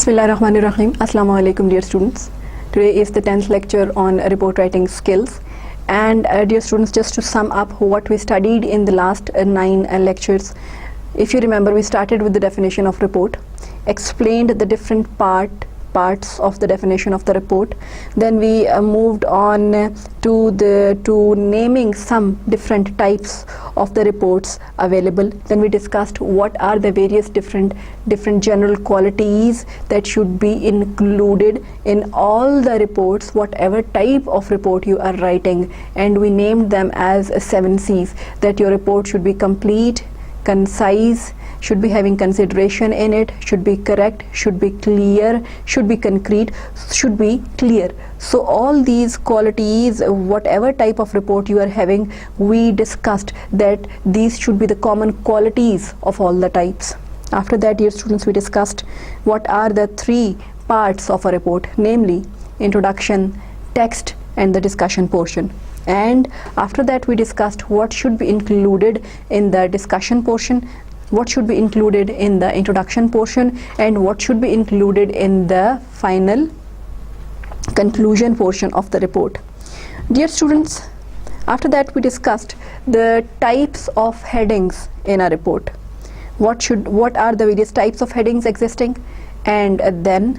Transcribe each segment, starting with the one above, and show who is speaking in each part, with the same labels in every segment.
Speaker 1: Bismillahirrahmanirrahim. Assalamu alaikum, dear students. Today is the 10th lecture on report writing skills. And dear students, just to sum up what we studied in the last 9 lectures, if you remember, we started with the definition of report, explained the different parts of the definition of the report. Then we moved on to naming some different types of the reports available. Then we discussed what are the various different general qualities that should be included in all the reports, whatever type of report you are writing, and we named them as 7 C's, that your report should be complete, concise, should be having consideration in it, should be correct, should be clear, should be concrete, should be clear. So all these qualities, whatever type of report you are having, we discussed that these should be the common qualities of all the types. After that, dear students, we discussed what are the 3 parts of a report, namely introduction, text, and the discussion portion. And after that, we discussed what should be included in the discussion portion, what should be included in the introduction portion, and what should be included in the final conclusion portion of the report. Dear students, after that we discussed the types of headings in a report. What are the various types of headings existing, and then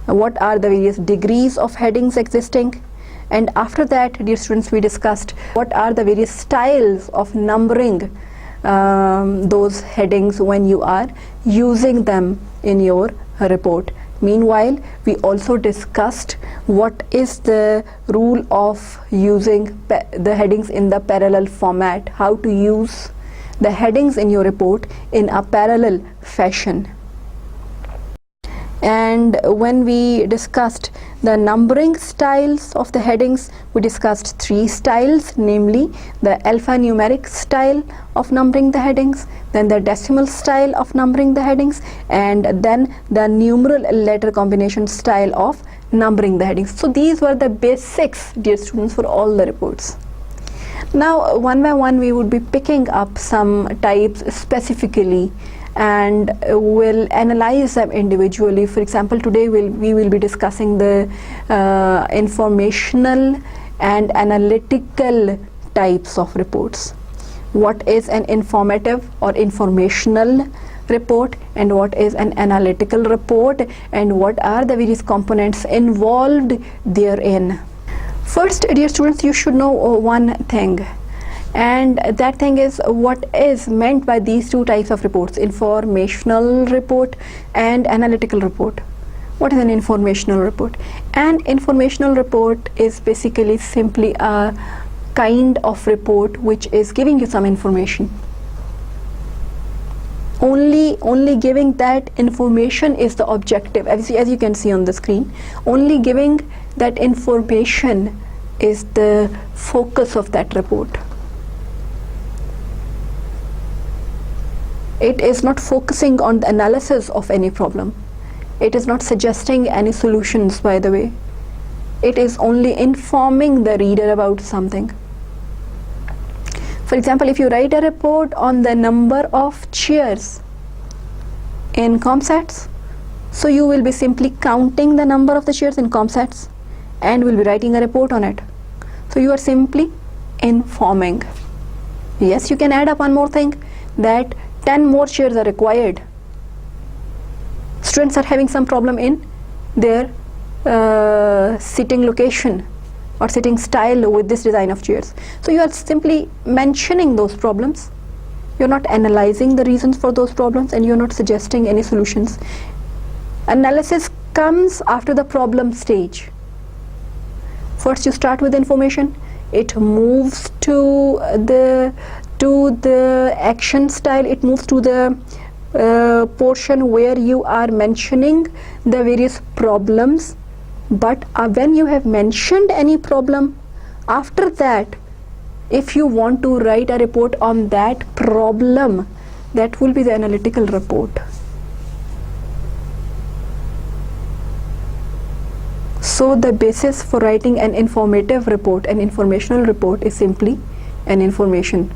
Speaker 1: what are the various degrees of headings existing. And after that, dear students, we discussed what are the various styles of numbering those headings when you are using them in your report. Meanwhile, we also discussed what is the rule of using the headings in the parallel format, how to use the headings in your report in a parallel fashion. And when we discussed the numbering styles of the headings, we discussed 3 styles, namely the alphanumeric style of numbering the headings, then the decimal style of numbering the headings, and then the numeral letter combination style of numbering the headings. So these were the basics, dear students, for all the reports. Now, one by one, we would be picking up some types specifically and will analyze them individually. For example, today we will be discussing the informational and analytical types of reports. What is an informative or informational report, and what is an analytical report, and what are the various components involved therein. First, dear students, you should know one thing, and that thing is what is meant by these 2 types of reports, informational report and analytical report. What is an informational report? An informational report is basically simply a kind of report which is giving you some information. Only giving that information is the objective, as you can see on the screen. Only giving that information is the focus of that report. It is not focusing on the analysis of any problem. It is not suggesting any solutions, by the way. It is only informing the reader about something. For example, if you write a report on the number of chairs in ComStats, so you will be simply counting the number of the chairs in ComStats and will be writing a report on it. So you are simply informing. Yes, you can add up one more thing, that 10 more chairs are required. Students are having some problem in their sitting location or sitting style with this design of chairs. So you are simply mentioning those problems. You're not analyzing the reasons for those problems, and you're not suggesting any solutions. Analysis comes after the problem stage. First you start with information, it moves to the action style, it moves to the portion where you are mentioning the various problems. But when you have mentioned any problem, after that, if you want to write a report on that problem, that will be the analytical report. So the basis for writing an informative report, an informational report, is simply an information,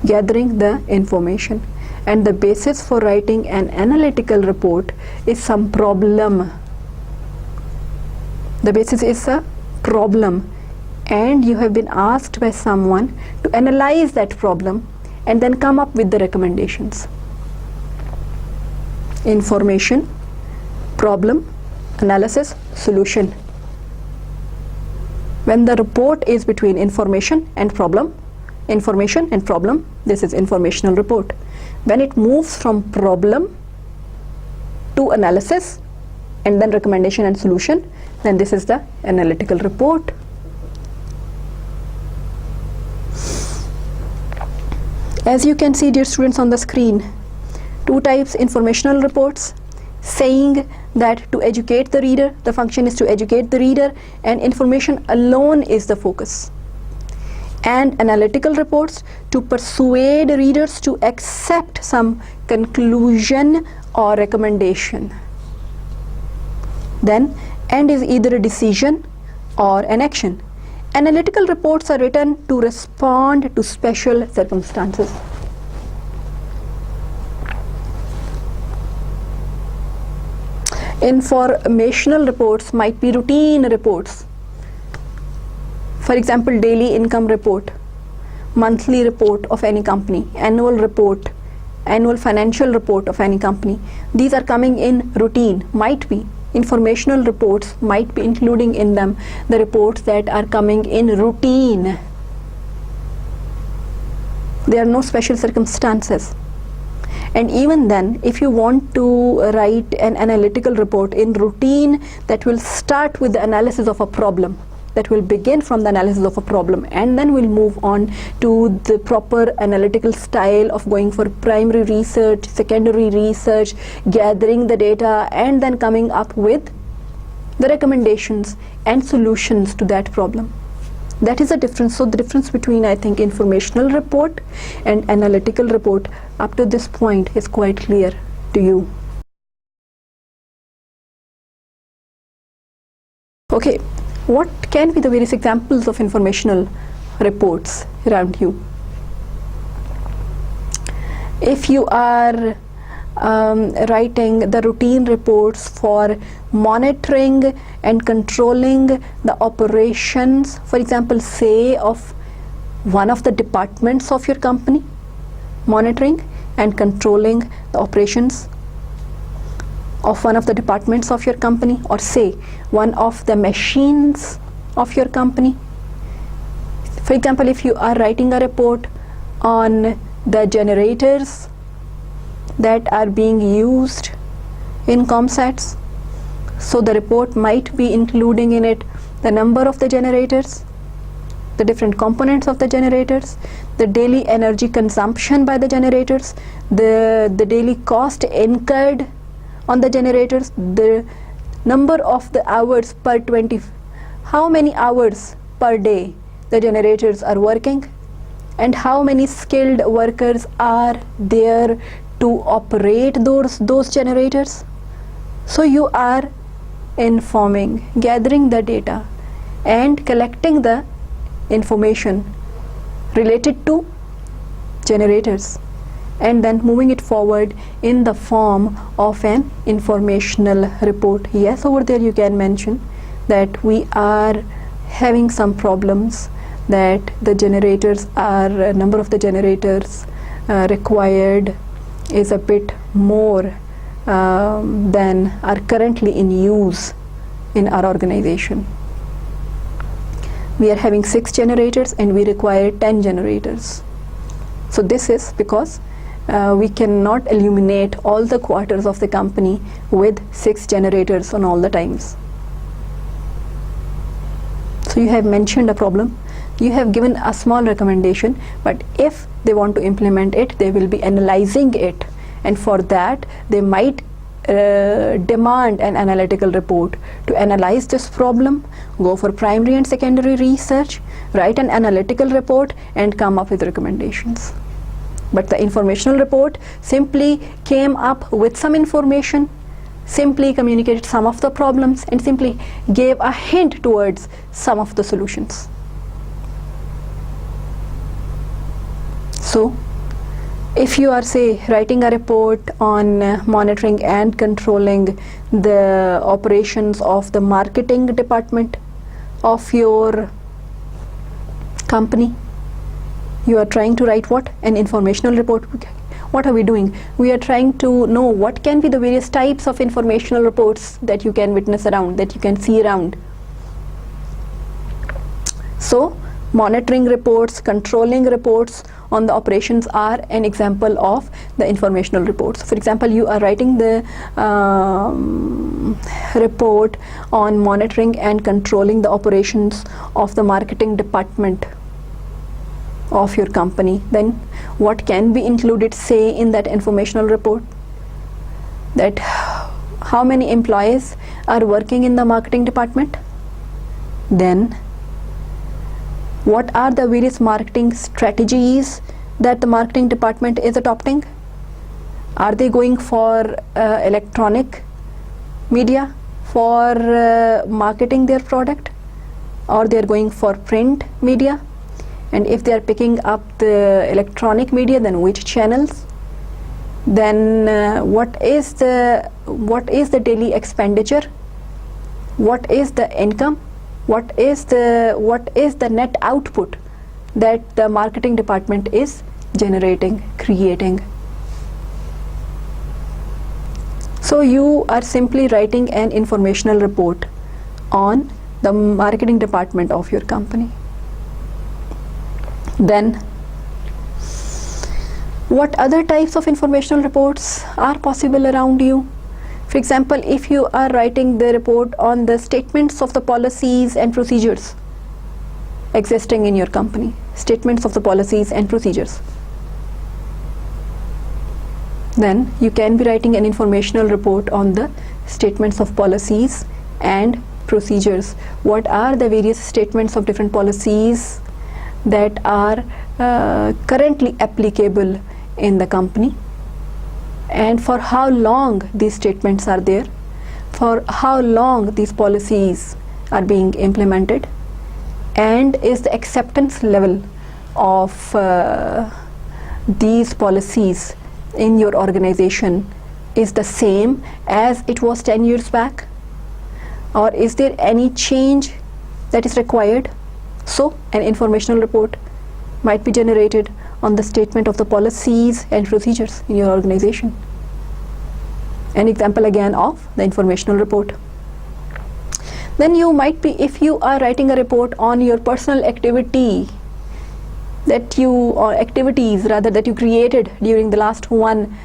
Speaker 1: gathering the information. And the basis for writing an analytical report is some problem The basis is a problem, and you have been asked by someone to analyze that problem and then come up with the recommendations. Information, problem, analysis, solution. When the report is between information and problem, this is informational report. When it moves from problem to analysis and then recommendation and solution, then this is the analytical report. As you can see, dear students, on the screen, two types: informational reports, saying that to educate the reader, the function is to educate the reader and information alone is the focus. And analytical reports, to persuade readers to accept some conclusion or recommendation. Then end is either a decision or an action. Analytical reports are written to respond to special circumstances. Informational reports might be routine reports. For example, daily income report, monthly report of any company, annual report, annual financial report of any company. These are coming in routine. Might be informational reports, might be including in them the reports that are coming in routine. There are no special circumstances. And even then, if you want to write an analytical report in routine, that will start with the analysis of a problem, that will begin from the analysis of a problem, and then we'll move on to the proper analytical style of going for primary research, secondary research, gathering the data, and then coming up with the recommendations and solutions to that problem. That is the difference. So the difference between, I think, informational report and analytical report up to this point is quite clear to you. Okay, what can be the various examples of informational reports around you? If you are writing the routine reports for monitoring and controlling the operations, for example, say of one of the departments of your company, monitoring and controlling the operations of one of the departments of your company, or say one of the machines of your company. For example, if you are writing a report on the generators that are being used in ComSats, so the report might be including in it the number of the generators, the different components of the generators, the daily energy consumption by the generators, the daily cost incurred on the generators, the number of the hours per 20, how many hours per day the generators are working, and how many skilled workers are there to operate those generators. So you are informing, gathering the data and collecting the information related to generators, and then moving it forward in the form of an informational report. Yes, over there you can mention that we are having some problems, that the generators are, number of the generators required is a bit more than are currently in use in our organization. We are having 6 generators and we require 10 generators. So this is because we cannot illuminate all the quarters of the company with 6 generators on all the times. So you have mentioned a problem, you have given a small recommendation, but if they want to implement it, they will be analyzing it, and for that they might demand an analytical report to analyze this problem, go for primary and secondary research, write an analytical report and come up with recommendations. But the informational report simply came up with some information, simply communicated some of the problems, and simply gave a hint towards some of the solutions. So if you are, say, writing a report on monitoring and controlling the operations of the marketing department of your company, you are trying to write what? An informational report. What are we doing? We are trying to know what can be the various types of informational reports that you can witness around, that you can see around. So monitoring reports, controlling reports on the operations are an example of the informational reports. For example, you are writing the report on monitoring and controlling the operations of the marketing department of your company. Then what can be included, say, in that informational report? That how many employees are working in the marketing department? Then what are the various marketing strategies that the marketing department is adopting? Are they going for electronic media for marketing their product, or they are going for print media? And if they are picking up the electronic media, then which channels? Then what is the daily expenditure? What is the income? What is the net output that the marketing department is generating, creating? So you are simply writing an informational report on the marketing department of your company. Then what other types of informational reports are possible around you? For example, if you are writing the report on the statements of the policies and procedures existing in your company, statements of the policies and procedures, then you can be writing an informational report on the statements of policies and procedures. What are the various statements of different policies that are currently applicable in the company, and for how long these statements are there, for how long these policies are being implemented, and is the acceptance level of these policies in your organization is the same as it was 10 years back, or is there any change that is required? So an informational report might be generated on the statement of the policies and procedures in your organization. An example again of the informational report. Then you might be, if you are writing a report on your personal activity that you, or activities rather, that you created during the last 1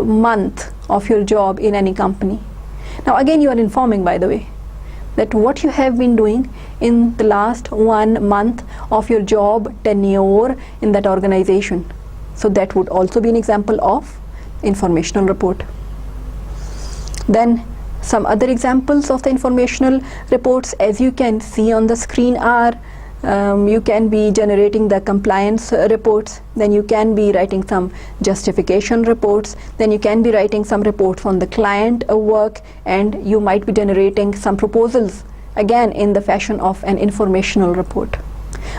Speaker 1: month of your job in any company. Now again, you are informing, by the way, that what you have been doing in the last 1 month of your job tenure in that organization. So that would also be an example of informational report. Then some other examples of the informational reports, as you can see on the screen, are you can be generating the compliance reports, then you can be writing some justification reports, then you can be writing some reports on the client work, and you might be generating some proposals, again in the fashion of an informational report.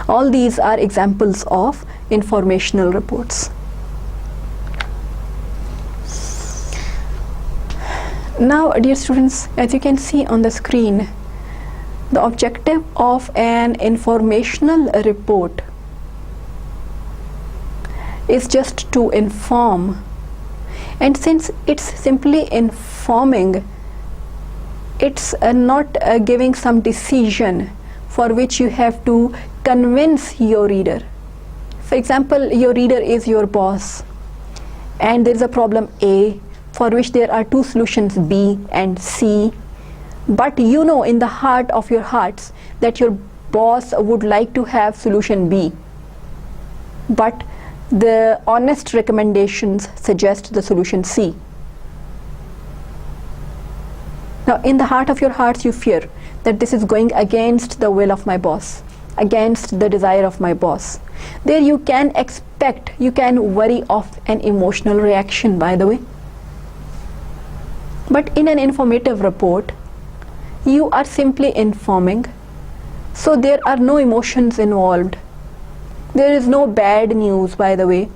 Speaker 1: All these are examples of informational reports. Now, dear students, as you can see on the screen, the objective of an informational report is just to inform, and since it's simply informing, it's not giving some decision for which you have to convince your reader. For example, your reader is your boss, and there is a problem A for which there are 2 solutions, B and C, but you know in the heart of your hearts that your boss would like to have solution B, but the honest recommendations suggest the solution C. Now in the heart of your hearts you fear that this is going against the will of my boss, against the desire of my boss. There you can expect, you can worry of an emotional reaction, by the way. But in an informative report, you are simply informing, so there are no emotions involved. There is no bad news, by the way.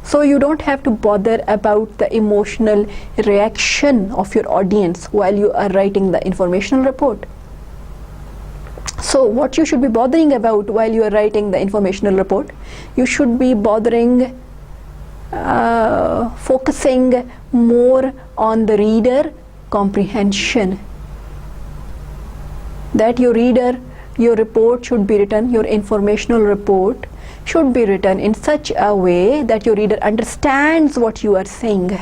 Speaker 1: So you don't have to bother about the emotional reaction of your audience while you are writing the informational report. So what you should be bothering about while you are writing the informational report, you should be focusing more on the reader comprehension. That your report should be written, your informational report should be written in such a way that your reader understands what you are saying.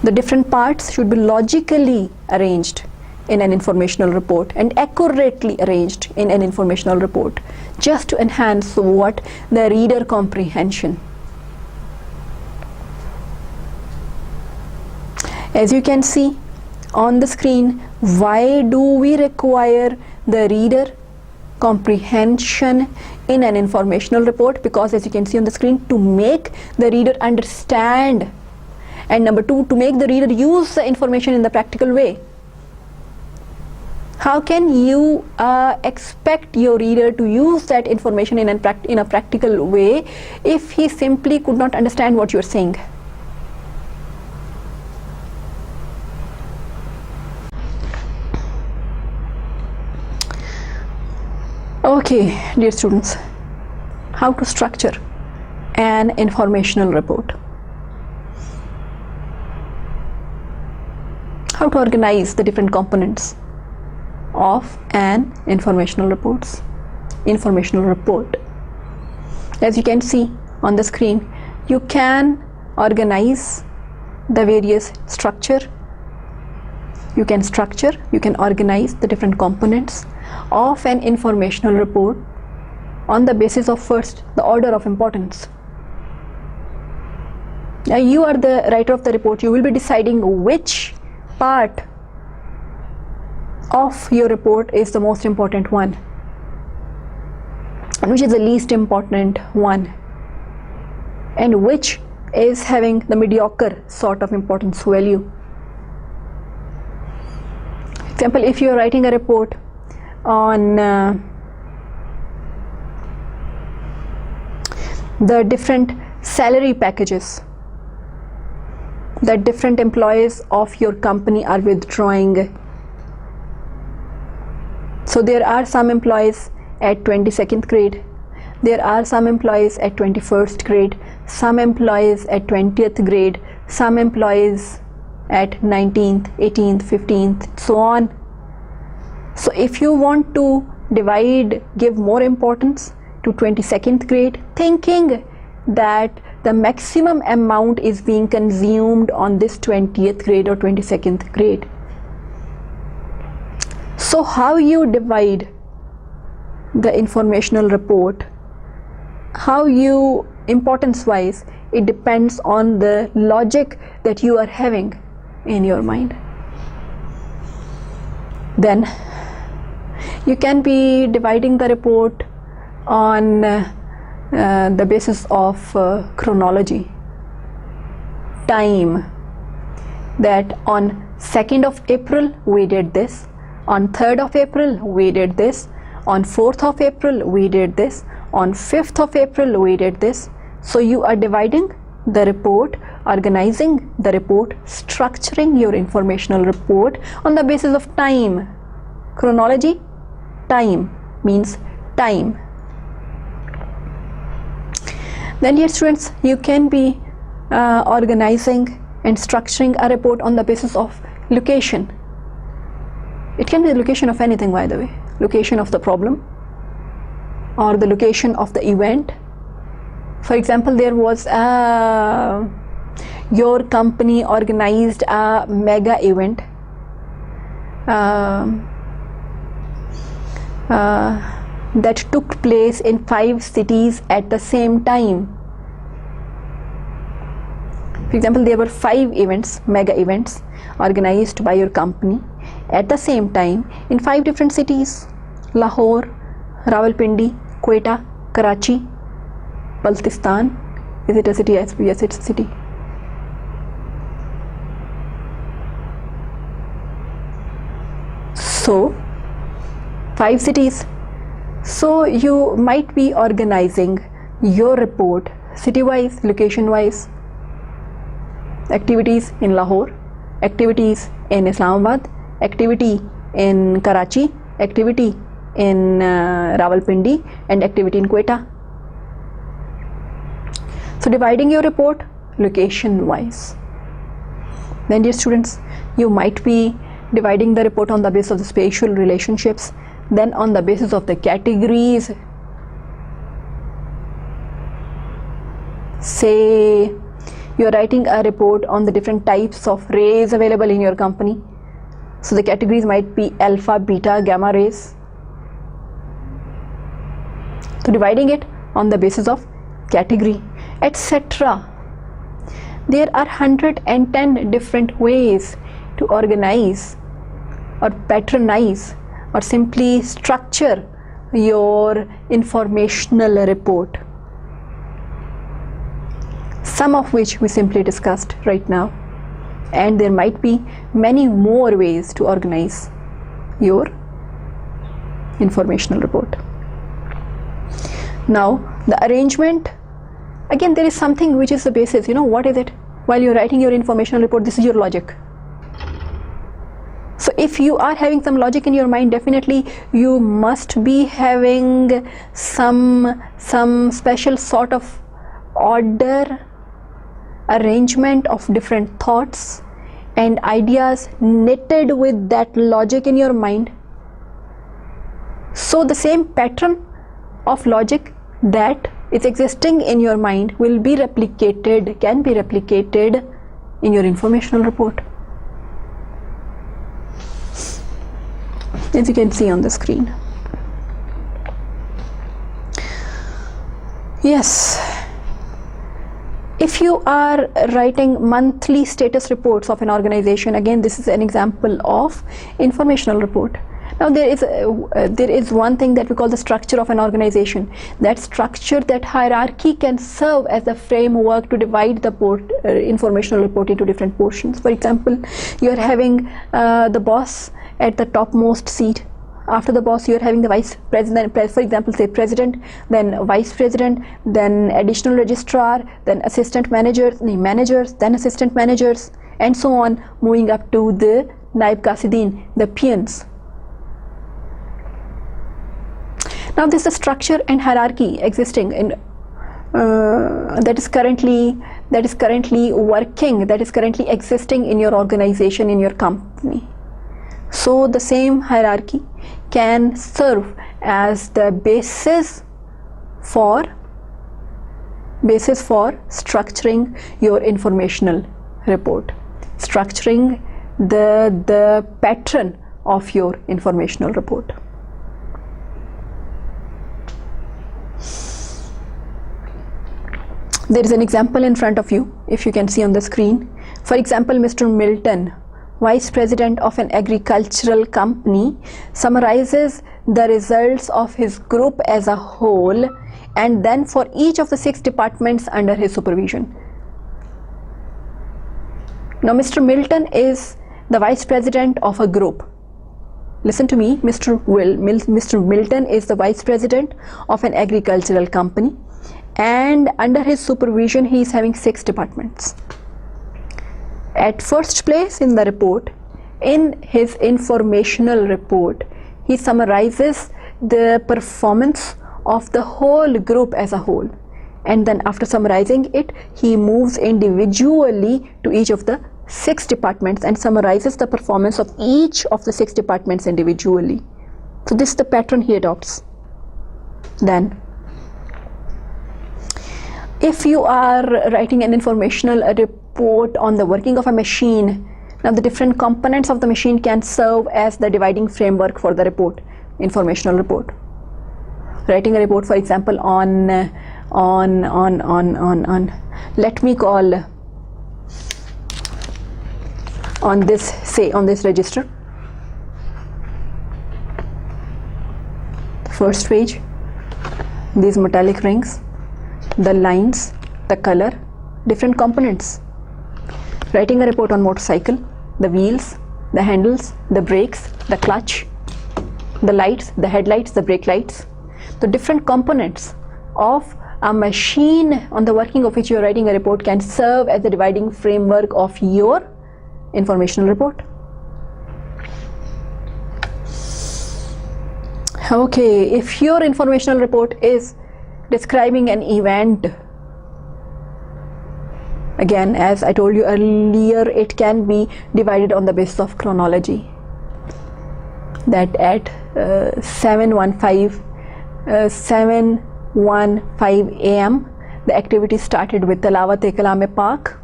Speaker 1: The different parts should be logically arranged in an informational report and accurately arranged in an informational report, just to enhance what the reader comprehension. As you can see on the screen, why do we require the reader comprehension in an informational report? Because as you can see on the screen, to make the reader understand, and number two, to make the reader use the information in the practical way. How can you expect your reader to use that information in a practical way if he simply could not understand what you're saying? Okay, dear students, how to structure an informational report? How to organize the different components of an informational report. As you can see on the screen, you can organize the various structure. You can organize the different components of an informational report on the basis of first the order of importance. Now you are the writer of the report. You will be deciding which part of your report is the most important one and which is the least important one, and which is having the mediocre sort of importance value. For example, if you are writing a report on the different salary packages that different employees of your company are withdrawing. So there are some employees at 22nd grade, there are some employees at 21st grade, some employees at 20th grade, some employees at 19th, 18th, 15th, so on. So if you want to give more importance to 22nd grade, thinking that the maximum amount is being consumed on this 20th grade or 22nd grade. So how you divide the informational report, how you importance wise, it depends on the logic that you are having in your mind. Then you can be dividing the report on the basis of chronology, time, that on 2nd of April we did this, on 3rd of April we did this, on 4th of April we did this, on 5th of April we did this. So you are dividing the report, organizing the report, structuring your informational report on the basis of time. Chronology, time means time. Then dear students, you can be organizing and structuring a report on the basis of location. It can be the location of anything, by the way, location of the problem or the location of the event. For example, there was your company organized a mega event that took place in 5 cities at the same time. For example, there were 5 events, mega events, organized by your company at the same time in 5 different cities: Lahore, Rawalpindi, Quetta, Karachi, Baltistan. Is it a city? Yes, it's a city. So 5 cities. So you might be organizing your report city wise, location wise. Activities in Lahore, activities in Islamabad, activity in Karachi, activity in Rawalpindi, and activity in Quetta. So dividing your report location wise. Then dear students, you might be dividing the report on the basis of the spatial relationships, then on the basis of the categories. Say you are writing a report on the different types of rays available in your company. So the categories might be alpha, beta, gamma rays. So dividing it on the basis of category, etc. There are 110 different ways to organize or patronize or simply structure your informational report, some of which we simply discussed right now, and there might be many more ways to organize your informational report. Now the arrangement, again there is something which is the basis. What is it? While you're writing your informational report, this is your logic. So if you are having some logic in your mind, definitely you must be having some special sort of order, arrangement of different thoughts and ideas knitted with that logic in your mind. So the same pattern of logic that is existing in your mind will be replicated, can be replicated in your informational report, as you can see on the screen. Yes, if you are writing monthly status reports of an organization, again this is an example of informational report. Now there is one thing that we call the structure of an organization. That structure, that hierarchy can serve as the framework to divide the informational report into different portions. For example, you are having the boss at the topmost seat. After the boss, you are having the vice president, for example, say president, then vice president, then additional registrar, then assistant managers, then assistant managers, and so on, moving up to the naib qasidin, the peons. Now this is a structure and hierarchy existing in that is currently working, that is currently existing in your organization, in your company. So the same hierarchy can serve as the basis for structuring your informational report, structuring the pattern of your informational report. There is an example in front of you, if you can see on the screen. For example, Mr. Milton, Vice President of an agricultural company, summarizes the results of his group as a whole and then for each of the 6 departments under his supervision. Now Mr. Milton is the Vice President of a group. Listen to me, Mr. Milton is the Vice President of an agricultural company, and under his supervision he is having 6 departments. At first place in the report, in his informational report, he summarizes the performance of the whole group as a whole, and then after summarizing it, he moves individually to each of the 6 departments and summarizes the performance of each of the 6 departments individually. So this is the pattern he adopts. Then if you are writing an informational report on the working of a machine, now the different components of the machine can serve as the dividing framework for the report, informational report. Writing a report, for example, on let me call on this, say on this register, the first page, these metallic rings, the lines, the color, different components. Writing a report on motorcycle, the wheels, the handles, the brakes, the clutch, the lights, the headlights, the brake lights, the different components of a machine on the working of which you are writing a report can serve as the dividing framework of your informational report. Okay, if your informational report is describing an event, again, as I told you earlier, it can be divided on the basis of chronology. That at 7:15 a.m. the activity started with Tilawat-e-Kalam Pak.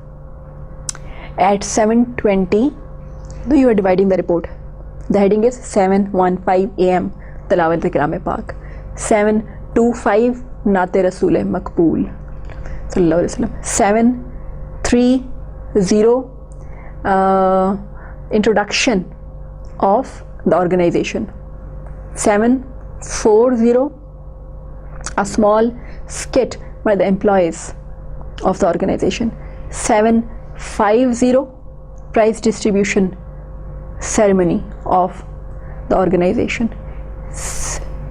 Speaker 1: At 7:20, though you are dividing the report, the heading is 7:15 a.m. Tilawat-e-Kalam Pak. 7:25 Naate Rasool Maqbool Sallallahu Alaihi Wasallam. 7:30 introduction of the organization. 7:40 a small skit by the employees of the organization. 7:50 prize distribution ceremony of the organization.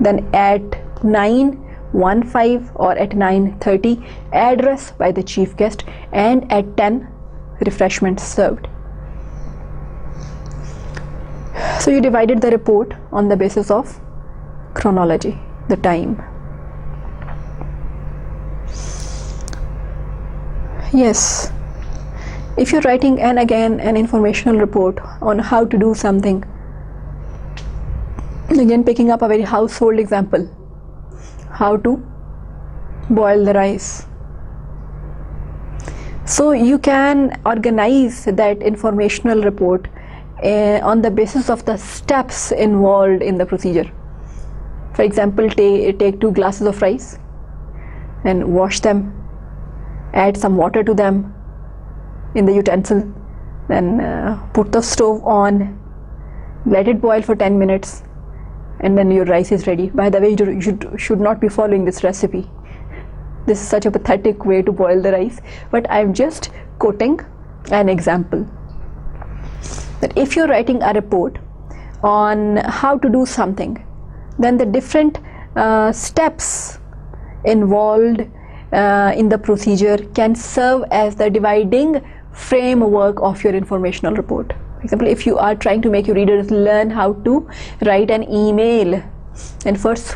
Speaker 1: Then at 9:15 or at 9:30 address by the chief guest, and at 10 refreshments served. So you divided the report on the basis of chronology, the time. Yes, if you're writing an informational report on how to do something, again picking up a very household example, how to boil the rice. So you can organize that informational report on the basis of the steps involved in the procedure. For example, take 2 glasses of rice and wash them, add some water to them in the utensil, then put the stove on, let it boil for 10 minutes, and then your rice is ready. By the way, you should not be following this recipe. This is such a pathetic way to boil the rice, but I'm just quoting an example. That if you're writing a report on how to do something, then the different steps involved in the procedure can serve as the dividing framework of your informational report. For example, if you are trying to make your readers learn how to write an email, then first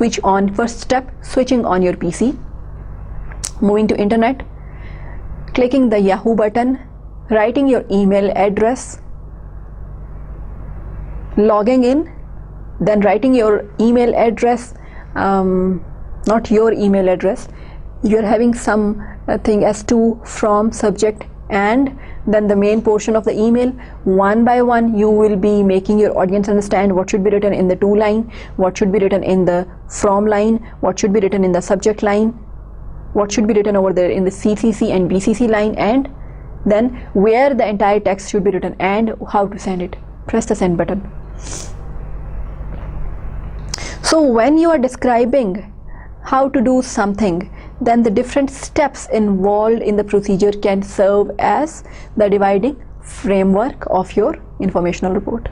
Speaker 1: step, switching on your PC, moving to internet, clicking the Yahoo button, writing your email address, logging in, then writing your email address, not your email address, you're having something as to, from, subject, and then the main portion of the email. One by one you will be making your audience understand what should be written in the to line, what should be written in the from line, what should be written in the subject line, what should be written over there in the CCC and BCC line, and then where the entire text should be written and how to send it. Press the send button. So when you are describing how to do something, then the different steps involved in the procedure can serve as the dividing framework of your informational report.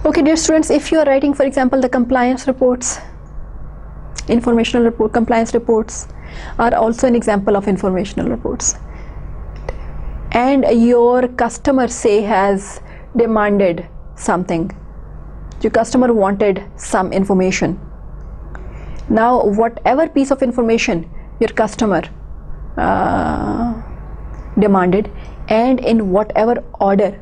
Speaker 1: Okay, dear students, if you are writing, for example, the compliance reports, informational report, compliance reports are also an example of informational reports, and your customer, say, has demanded something. Your customer wanted some information. Now, whatever piece of information your customer demanded, and in whatever order,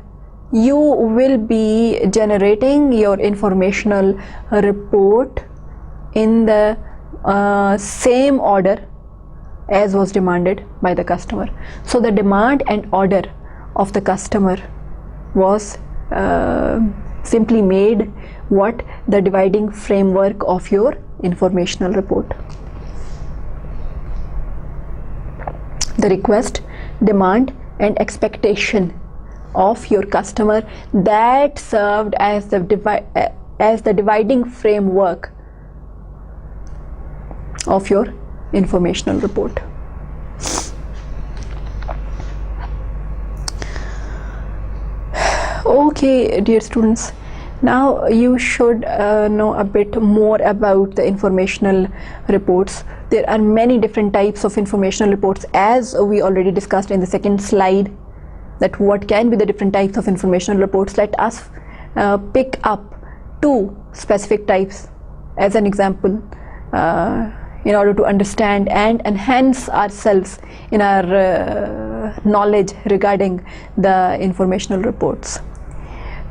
Speaker 1: you will be generating your informational report in the same order as was demanded by the customer. So the demand and order of the customer was simply made what the dividing framework of your informational report. The request, demand, and expectation of your customer, that served as the dividing framework of your informational report. Okay, dear students, Now you should know a bit more about the informational reports. There are many different types of informational reports, as we already discussed in the second slide, that what can be the different types of informational reports. Let us pick up two specific types as an example in order to understand and enhance ourselves in our knowledge regarding the informational reports.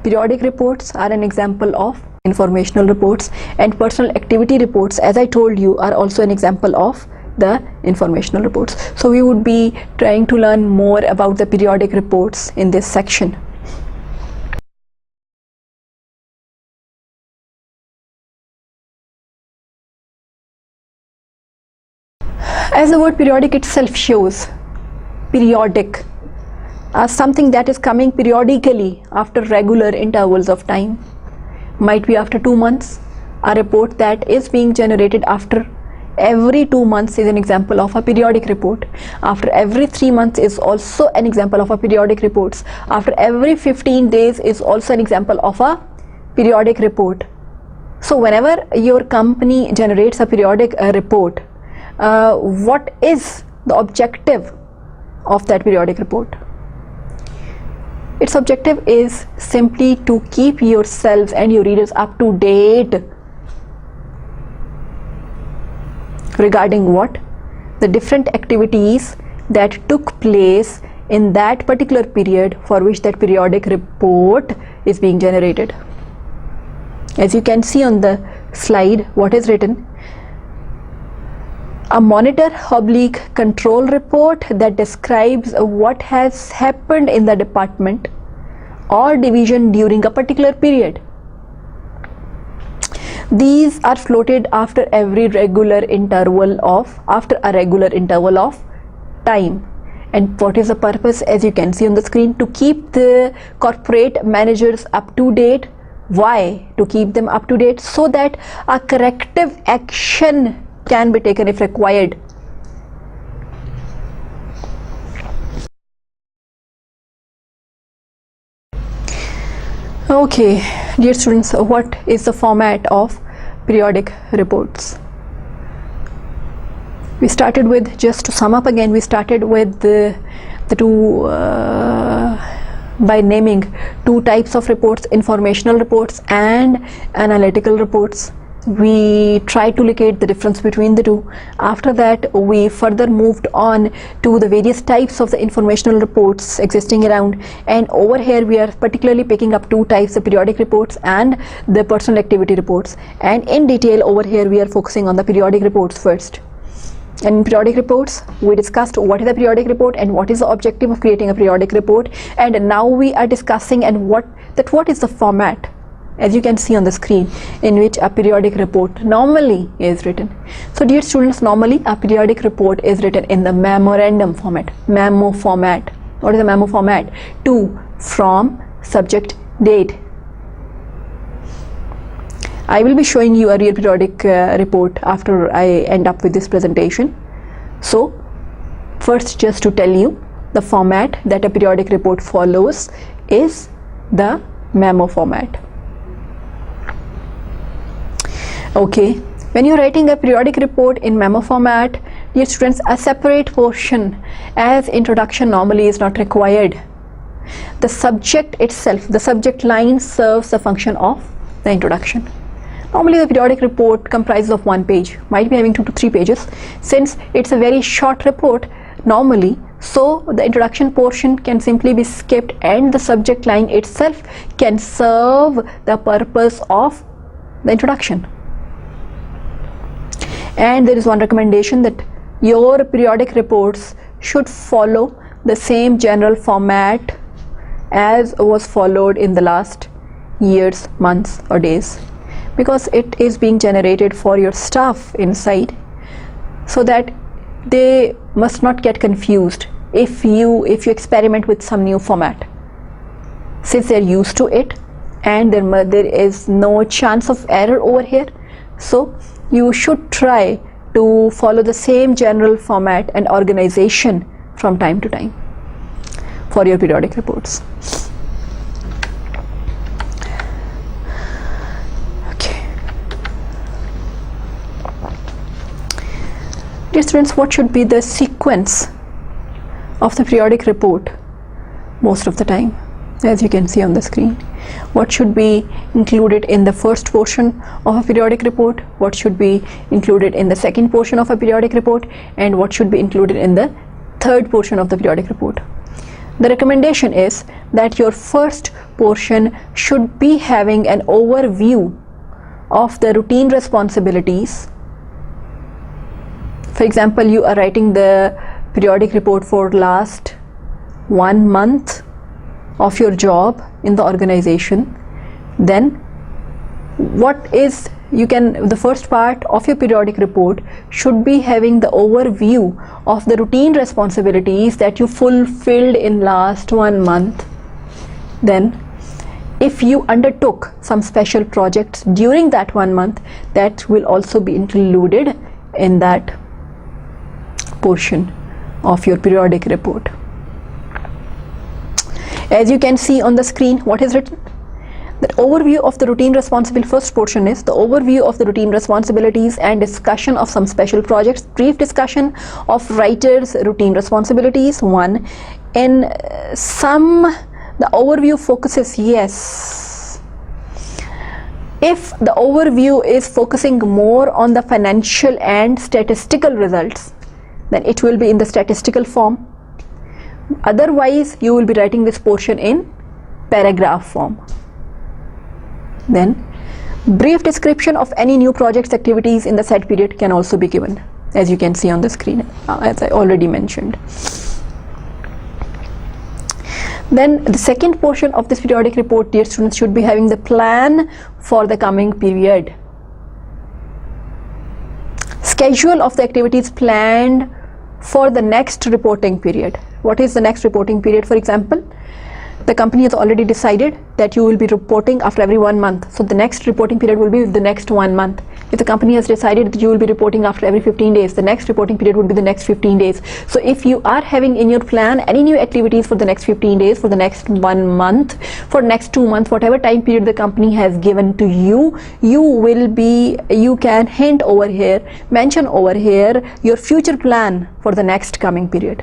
Speaker 1: Periodic reports are an example of informational reports, and personal activity reports, as I told you, are also an example of the informational reports. So we would be trying to learn more about the periodic reports in this section. As the word periodic itself shows, periodic, something that is coming periodically after regular intervals of time. Might be after 2 months. A report that is being generated after every 2 months is an example of a periodic report. After every 3 months is also an example of a periodic report. After every 15 days is also an example of a periodic report. So whenever your company generates a periodic report, what is the objective of that periodic report? Its objective is simply to keep yourselves and your readers up to date regarding what? The different activities that took place in that particular period for which that periodic report is being generated. As you can see on the slide, what is written? A monitor/control report that describes what has happened in the department or division during a particular period. These are floated after a regular interval of time. And what is the purpose? As you can see on the screen, to keep the corporate managers up to date. Why? To keep them up to date so that a corrective action can be taken if required. Okay, dear students, what is the format of periodic reports? We started with, just to sum up again, we started with the two by naming two types of reports: informational reports and analytical reports. We tried to locate the difference between the two. After that, we further moved on to the various types of the informational reports existing around, and over here we are particularly picking up two types: the periodic reports and the personal activity reports. And in detail over here we are focusing on the periodic reports first. And in periodic reports, we discussed what is a periodic report and what is the objective of creating a periodic report. And now we are discussing what is the format, as you can see on the screen, in which a periodic report normally is written. So dear students, normally a periodic report is written in the memorandum format, memo format. What is the memo format? To, from, subject, date. I will be showing you a real periodic report after I end up with this presentation. So first, just to tell you, the format that a periodic report follows is the memo format. Okay, when you're writing a periodic report in memo format, dear students, a separate portion as introduction normally is not required. The subject itself, the subject line, serves the function of the introduction. Normally the periodic report comprises of 1 page, might be having 2 to 3 pages. Since it's a very short report normally, so the introduction portion can simply be skipped and the subject line itself can serve the purpose of the introduction. And there is one recommendation, that your periodic reports should follow the same general format as was followed in the last years, months or days, because it is being generated for your staff inside, so that they must not get confused if you experiment with some new format, since they're used to it and there is no chance of error over here. So you should try to follow the same general format and organization from time to time for your periodic reports. Dear students, what should be the sequence of the periodic report most of the time? As you can see on the screen, what should be included in the first portion of a periodic report, what should be included in the second portion of a periodic report, and what should be included in the third portion of the periodic report. The recommendation is that your first portion should be having an overview of the routine responsibilities. For example, you are writing the periodic report for last 1 month of your job in the organization. Then the first part of your periodic report should be having the overview of the routine responsibilities that you fulfilled in last 1 month. Then if you undertook some special projects during that 1 month, that will also be included in that portion of your periodic report. As you can see on the screen, what is written? The overview of the routine responsibility, first portion is the overview of the routine responsibilities and discussion of some special projects, brief discussion of writer's routine responsibilities. One, in some, the overview focuses, yes. If the overview is focusing more on the financial and statistical results, then it will be in the statistical form. Otherwise, you will be writing this portion in paragraph form. Then, brief description of any new projects activities in the said period can also be given, as you can see on the screen, as I already mentioned. Then, the second portion of this periodic report, dear students, should be having the plan for the coming period. Schedule of the activities planned for the next reporting period. What is the next reporting period? For example, the company has already decided that you will be reporting after every 1 month. So the next reporting period will be the next 1 month. If the company has decided that you will be reporting after every 15 days, the next reporting period would be the next 15 days. So if you are having in your plan any new activities for the next 15 days, for the next 1 month, for next 2 months, whatever time period the company has given to you, you can hint over here, mention over here your future plan for the next coming period.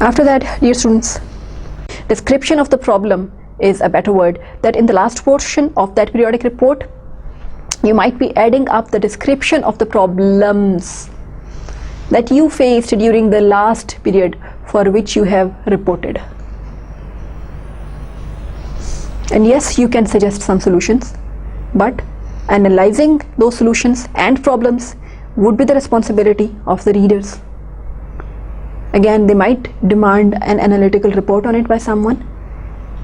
Speaker 1: After that, dear students, description of the problem is a better word. That in the last portion of that periodic report, you might be adding up the description of the problems that you faced during the last period for which you have reported. And yes, you can suggest some solutions, but analyzing those solutions and problems would be the responsibility of the readers. Again, they might demand an analytical report on it by someone,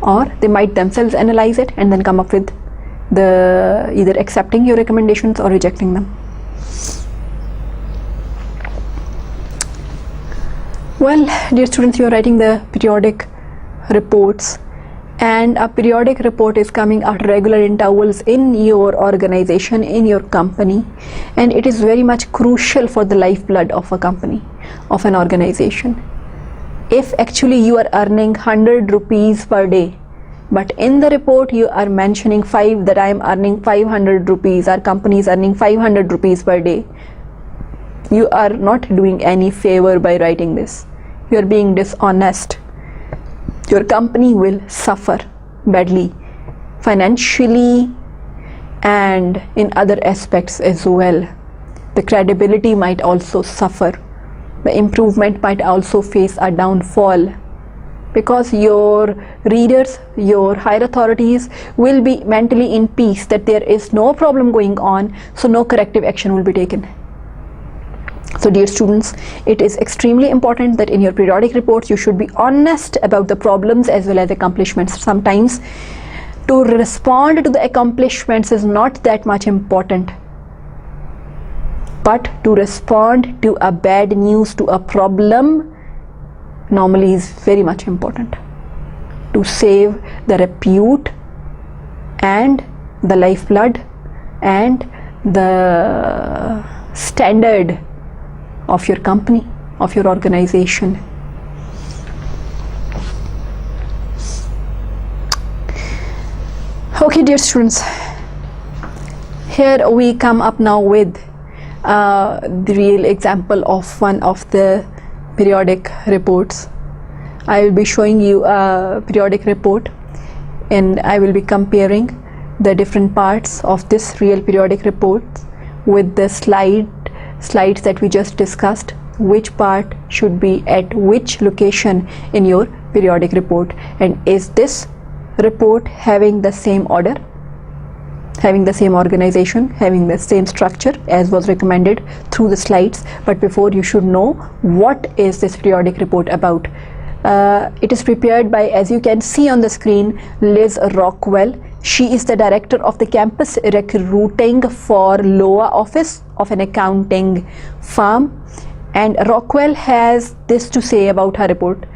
Speaker 1: or they might themselves analyze it and then come up with either accepting your recommendations or rejecting them. Well, dear students, you are writing the periodic reports, and a periodic report is coming at regular intervals in your organization, in your company, and it is very much crucial for the lifeblood of a company, of an organization. If actually you are earning 100 rupees per day, but in the report you are mentioning that I am earning 500 rupees, our company is earning 500 rupees per day, you are not doing any favor by writing this. You are being dishonest. Your company will suffer badly, financially and in other aspects as well. The credibility might also suffer. The improvement might also face a downfall, because your readers, your higher authorities will be mentally in peace that there is no problem going on, so no corrective action will be taken. So dear students, it is extremely important that in your periodic reports you should be honest about the problems as well as accomplishments. Sometimes to respond to the accomplishments is not that much important, but to respond to a bad news, to a problem, normally is very much important, to save the repute and the lifeblood and the standard of your company, of your organization. Okay, dear students, Here we come up now with the real example of one of the periodic reports. I will be showing you a periodic report and I will be comparing the different parts of this real periodic report with the slides that we just discussed, which part should be at which location in your periodic report, and is this report having the same order, having the same organization, having the same structure as was recommended through the slides. But before, you should know what is this periodic report about. It is prepared by, as you can see on the screen, Liz Rockwell. She is the director of the campus recruiting for Loa office of an accounting firm, and Rockwell has this to say about her report.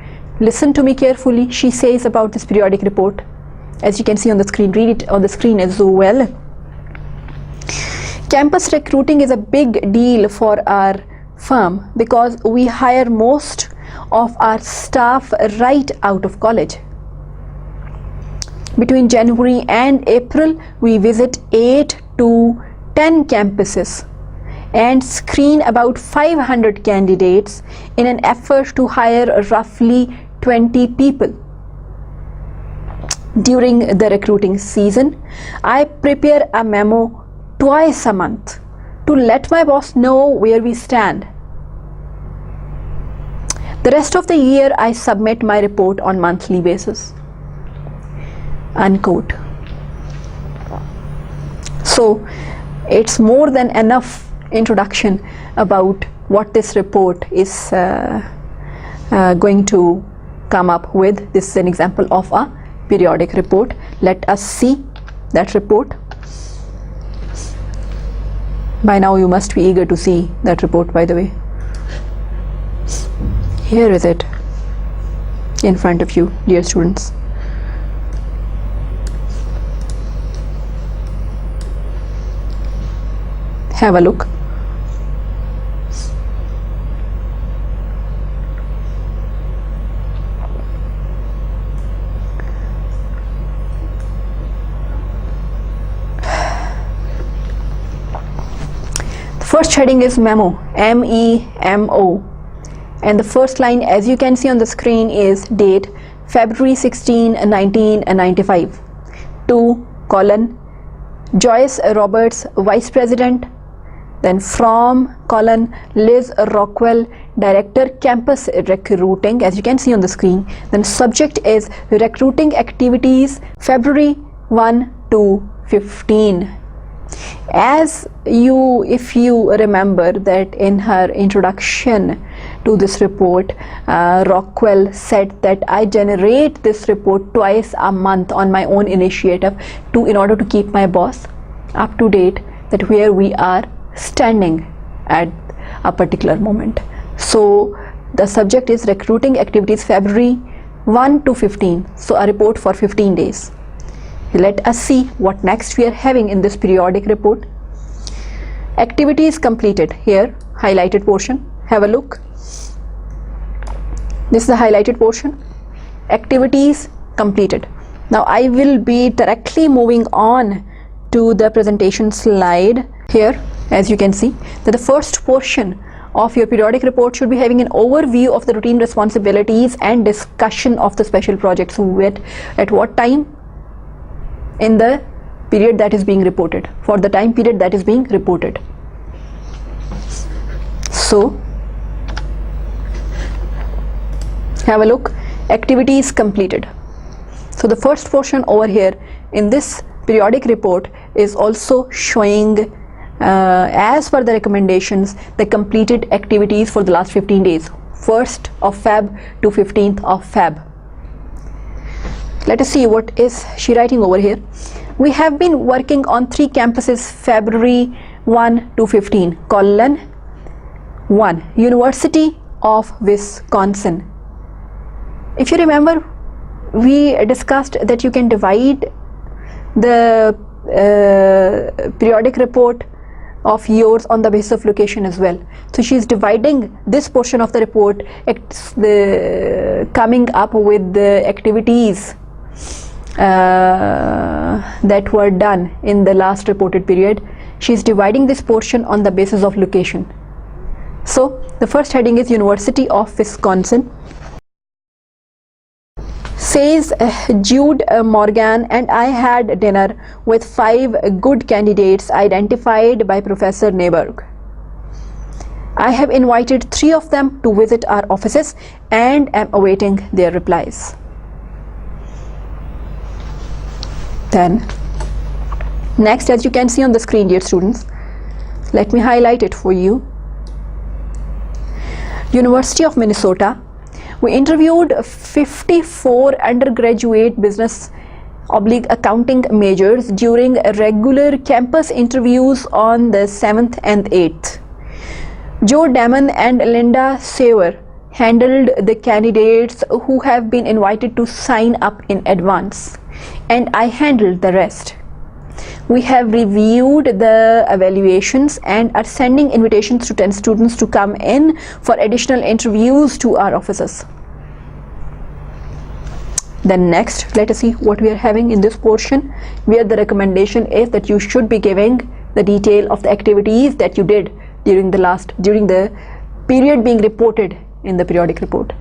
Speaker 1: Listen to me carefully. She says about this periodic report, as you can see on the screen, read it on the screen as well. Campus recruiting is a big deal for our firm because we hire most of our staff right out of college. Between January and April, we visit 8 to 10 campuses and screen about 500 candidates in an effort to hire roughly 20 people. During the recruiting season, I prepare a memo twice a month to let my boss know where we stand. The rest of the year, I submit my report on monthly basis. Unquote. So it's more than enough introduction about what this report is going to come up with. This is an example of a periodic report. Let us see that report. By now you must be eager to see that report, by the way. Here is it in front of you, dear students. Have a look. First heading is memo, M-E-M-O, and the first line, as you can see on the screen, is date February 16, 1995 to colon Joyce Roberts, Vice President, then from colon Liz Rockwell, Director, Campus Recruiting, as you can see on the screen. Then subject is recruiting activities February 1 to 15. If you remember that in her introduction to this report, Rockwell said that I generate this report twice a month on my own initiative in order to keep my boss up to date that where we are standing at a particular moment. So the subject is recruiting activities February 1 to 15, so a report for 15 days. Let us see what next we are having in this periodic report. Activities completed. Here, highlighted portion. Have a look. This is the highlighted portion. Activities completed. Now I will be directly moving on to the presentation slide. Here, as you can see, that the first portion of your periodic report should be having an overview of the routine responsibilities and discussion of the special projects. At what time? In the period that is being reported, for the time period that is being reported. So have a look. Activities completed. So the first portion over here in this periodic report is also showing as per the recommendations the completed activities for the last 15 days, 1st of Feb to 15th of Feb. Let us see what is she writing over here. We have been working on 3 campuses February 1 to 15, colon 1, University of Wisconsin. If you remember, we discussed that you can divide the periodic report of yours on the basis of location as well. So she is dividing this portion of the report, coming up with the activities that were done in the last reported period. She is dividing this portion on the basis of location. So the first heading is University of Wisconsin. Says Jude Morgan, and I had dinner with 5 good candidates identified by Professor Neighborg. I have invited 3 of them to visit our offices and am awaiting their replies. Then next, as you can see on the screen, dear students, let me highlight it for you. University of Minnesota. We interviewed 54 undergraduate business /accounting majors during regular campus interviews on the 7th and 8th. Joe Damon and Linda Sawer handled the candidates who have been invited to sign up in advance, and I handled the rest. We have reviewed the evaluations and are sending invitations to 10 students to come in for additional interviews to our offices. Then next, let us see what we are having in this portion, where the recommendation is that you should be giving the detail of the activities that you did during the period being reported in the periodic report.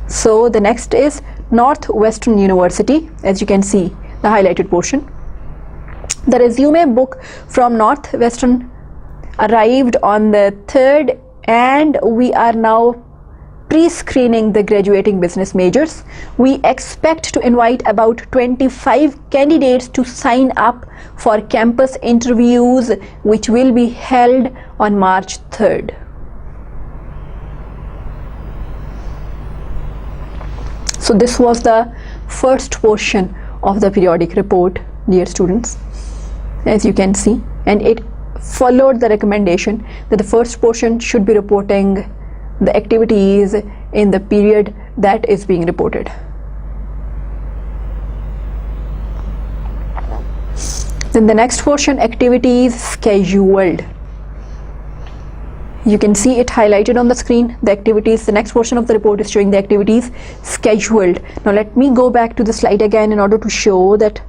Speaker 1: So the next is Northwestern University. As you can see, the highlighted portion. The resume book from Northwestern arrived on the 3rd, and we are now pre-screening the graduating business majors. We expect to invite about 25 candidates to sign up for campus interviews, which will be held on March 3rd. So this was the first portion of the periodic report, dear students, as you can see, and it followed the recommendation that the first portion should be reporting the activities in the period that is being reported. Then the next portion, activities scheduled. You can see it highlighted on the screen, the activities. The next portion of the report is showing the activities scheduled. Now let me go back to the slide again in order to show that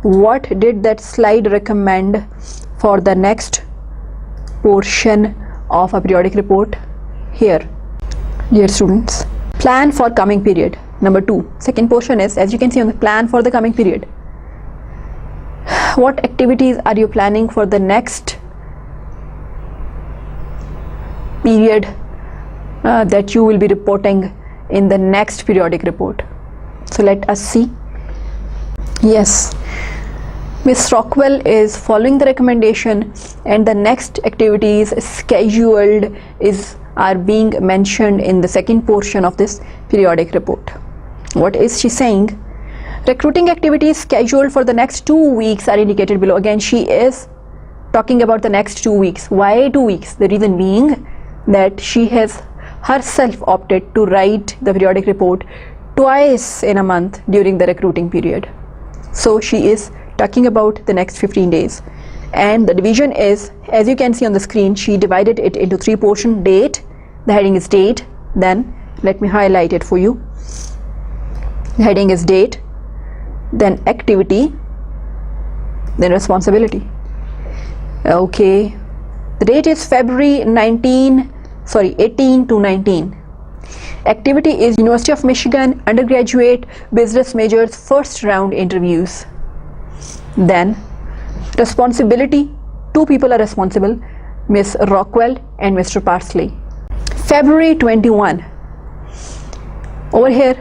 Speaker 1: what did that slide recommend for the next portion of a periodic report. Here, dear students, plan for coming period. Number 2, second portion is, as you can see on the plan for the coming period. What activities are you planning for the next period that you will be reporting in the next periodic report? So let us see. Yes, Ms. Rockwell is following the recommendation, and the next activities scheduled are being mentioned in the second portion of this periodic report. What is she saying? Recruiting activities scheduled for the next 2 weeks are indicated below. Again, she is talking about the next 2 weeks. Why 2 weeks? The reason being that she has herself opted to write the periodic report twice in a month during the recruiting period. So she is talking about the next 15 days. And the division is, as you can see on the screen, she divided it into 3 portions. Date, the heading is date. Then let me highlight it for you. The heading is date, then activity, then responsibility. Okay, the date is February 18 to 19. Activity is University of Michigan undergraduate business majors first round interviews. Then responsibility, 2 people are responsible, Miss Rockwell and Mr. Parsley. February 21. Over here,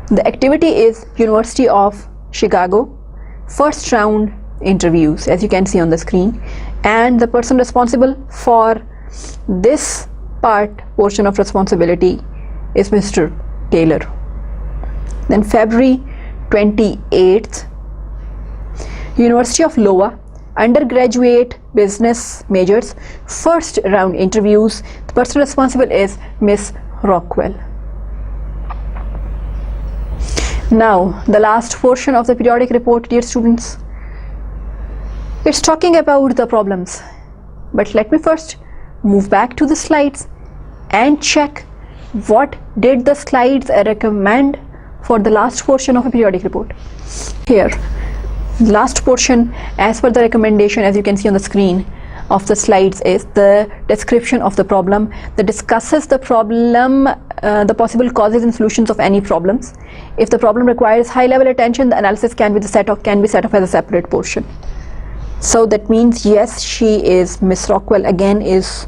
Speaker 1: the activity is University of Chicago first round interviews, as you can see on the screen, and the person responsible for this portion of responsibility is Mr. Taylor. Then February 28th, University of Iowa undergraduate business majors first round interviews. The person responsible is Miss Rockwell. Now the last portion of the periodic report, dear students, it's talking about the problems, but let me first move back to the slides and check what did the slides recommend for the last portion of a periodic report. Here, last portion as per the recommendation, as you can see on the screen of the slides, is the description of the problem that discusses the problem, the possible causes and solutions of any problems. If the problem requires high level attention, the analysis can be set off as a separate portion. So that means, yes, she is, Miss Rockwell again is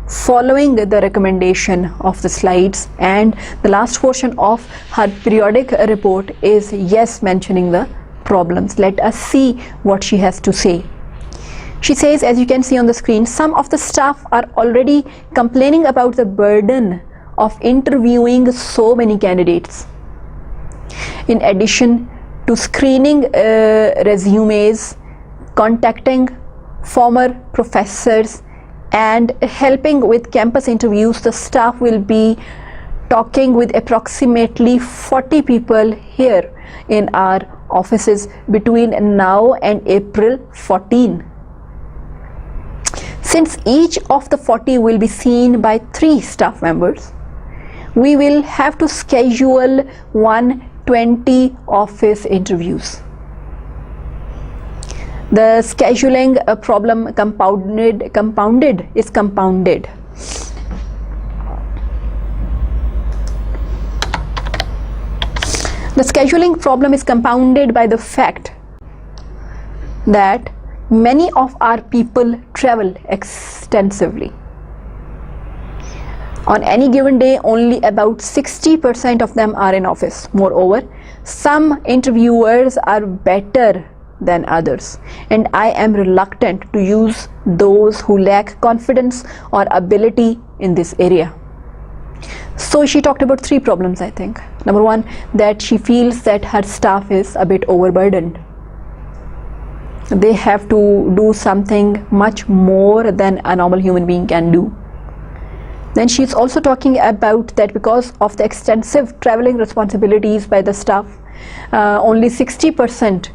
Speaker 1: following the recommendation of the slides, and the last portion of her periodic report is, yes, mentioning the problems. Let us see what she has to say. She says, as you can see on the screen, some of the staff are already complaining about the burden of interviewing so many candidates. In addition to screening resumes, contacting former professors, and helping with campus interviews, the staff will be talking with approximately 40 people here in our offices between now and April 14. Since each of the 40 will be seen by 3 staff members, we will have to schedule 120 office interviews. The scheduling problem is compounded. The scheduling problem is compounded by the fact that many of our people travel extensively. On any given day, only about 60% of them are in office. Moreover, some interviewers are better than others, and I am reluctant to use those who lack confidence or ability in this area. So she talked about 3 problems, I think. Number 1, that she feels that her staff is a bit overburdened. They have to do something much more than a normal human being can do. Then she's also talking about that because of the extensive traveling responsibilities by the staff, only 60%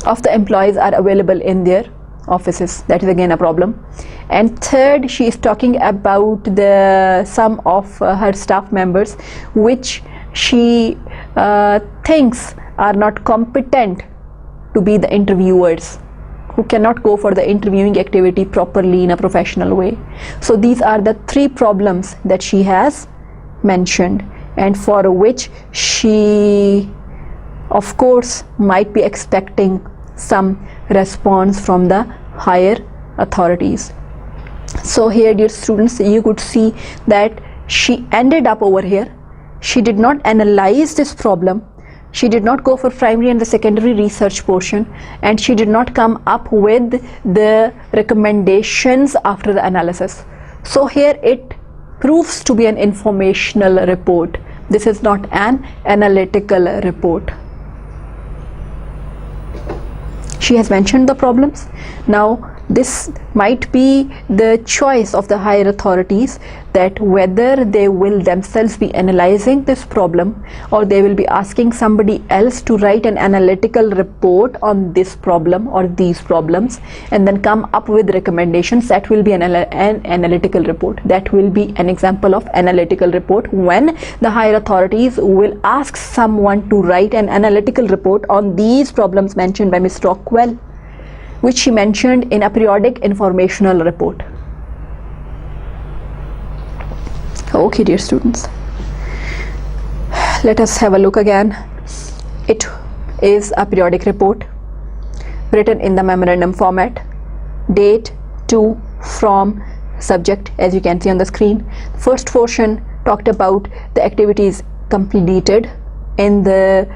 Speaker 1: of the employees are available in their offices. That is again a problem. And third, she is talking about some of her staff members which she thinks are not competent to be the interviewers, who cannot go for the interviewing activity properly in a professional way. So these are the 3 problems that she has mentioned, and for which she of course might be expecting some response from the higher authorities. So here, dear students, you could see that she ended up over here. She did not analyze this problem. She did not go for primary and the secondary research portion, and she did not come up with the recommendations after the analysis. So here it proves to be an informational report. This is not an analytical report. She has mentioned the problems. Now this might be the choice of the higher authorities, that whether they will themselves be analyzing this problem or they will be asking somebody else to write an analytical report on this problem or these problems and then come up with recommendations. That will be an analytical report. That will be an example of analytical report, when the higher authorities will ask someone to write an analytical report on these problems mentioned by Ms. Rockwell, which she mentioned in a periodic informational report. Okay, dear students, let us have a look again. It is a periodic report written in the memorandum format. Date, to, from, subject, as you can see on the screen. First portion talked about the activities completed in the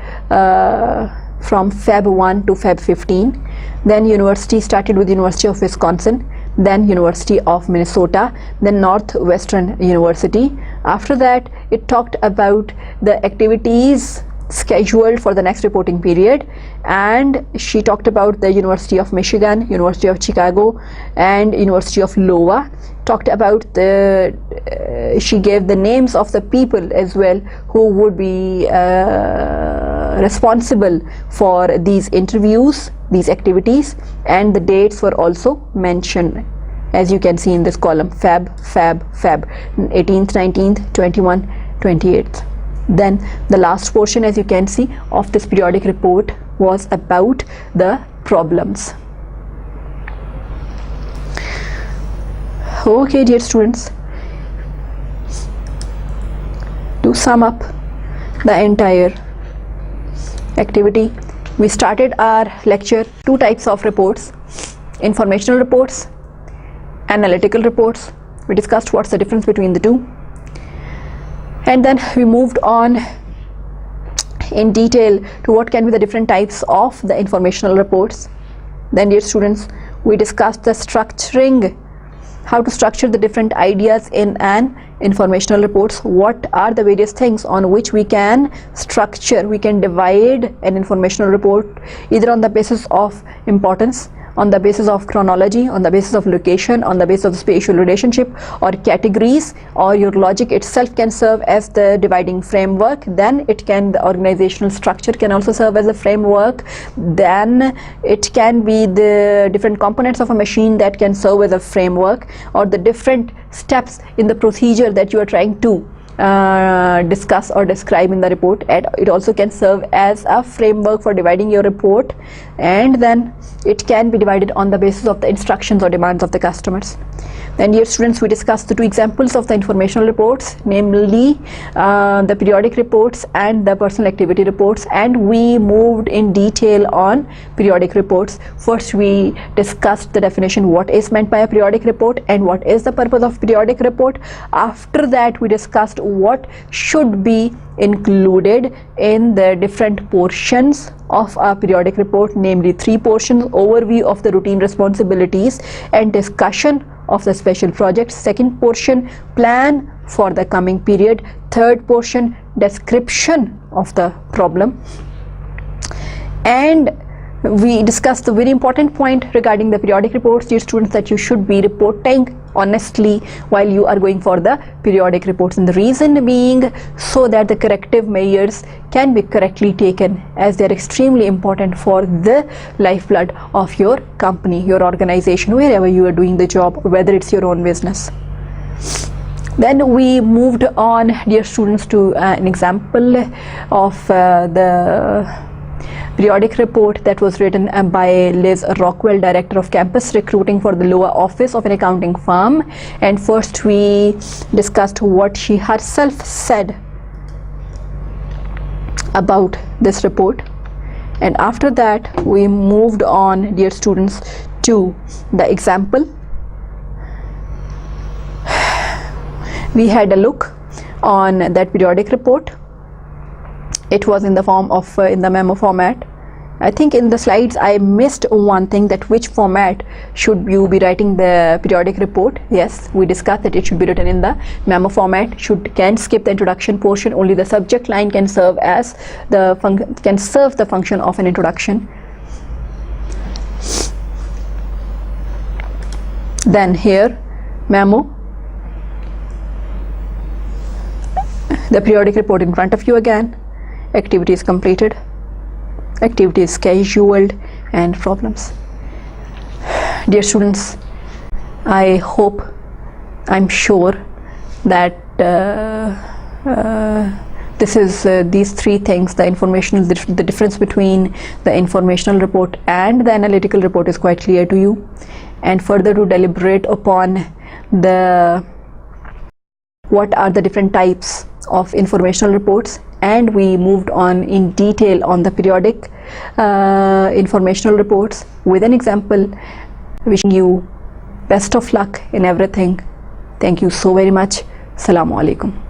Speaker 1: from Feb 1 to Feb 15. Then university started with University of Wisconsin, then University of Minnesota, then Northwestern University. After that, it talked about the activities scheduled for the next reporting period, and she talked about the University of Michigan, University of Chicago, and University of Iowa. Talked about she gave the names of the people as well who would be responsible for these interviews, these activities, and the dates were also mentioned, as you can see in this column: Feb, 18th, 19th, 21st, 28th. Then the last portion, as you can see, of this periodic report was about the problems. Okay, dear students, to sum up the entire activity, we started our lecture two types of reports: informational reports, analytical reports. We discussed what's the difference between the two, and then we moved on in detail to what can be the different types of the informational reports. Then, dear students, we discussed the structuring, how to structure the different ideas in an informational reports. What are the various things on which we can structure, we can divide an informational report, either on the basis of importance, on the basis of chronology, on the basis of location, on the basis of spatial relationship or categories, or your logic itself can serve as the dividing framework. Then it can, the organizational structure can also serve as a framework. Then it can be the different components of a machine that can serve as a framework, or the different steps in the procedure that you are trying to discuss or describe in the report. And it also can serve as a framework for dividing your report, and then it can be divided on the basis of the instructions or demands of the customers. Then, dear students, we discussed the two examples of the informational reports, namely the periodic reports and the personal activity reports, and we moved in detail on periodic reports. First, we discussed the definition, what is meant by a periodic report and what is the purpose of periodic report. After that, we discussed what should be included in the different portions of a periodic report, namely three portions: overview of the routine responsibilities and discussion of the special projects; second portion, plan for the coming period; third portion, description of the problem. And we discussed the very important point regarding the periodic reports, dear students, that you should be reporting honestly while you are going for the periodic reports, and the reason being so that the corrective measures can be correctly taken, as they are extremely important for the lifeblood of your company, your organization, wherever you are doing the job, whether it's your own business. Then we moved on, dear students, to an example of the periodic report that was written by Liz Rockwell, Director of Campus Recruiting for the lower office of an accounting firm. And first we discussed what she herself said about this report, and after that we moved on, dear students, to the example. We had a look on that periodic report. It was in the form of in the memo format. I think in the slides I missed one thing, that which format should you be writing the periodic report. Yes, we discussed that it should be written in the memo format. Can skip the introduction portion. Only the subject line can serve as the function of an introduction. Then here, memo, the periodic report in front of you again, activity is completed, activity is scheduled, and problems. Dear students, I hope, I'm sure that this is these three things, the informational, the difference between the informational report and the analytical report is quite clear to you. And further to deliberate upon what are the different types of informational reports, and we moved on in detail on the periodic informational reports with an example. Wishing you best of luck in everything. Thank you so very much. Assalamu alaikum.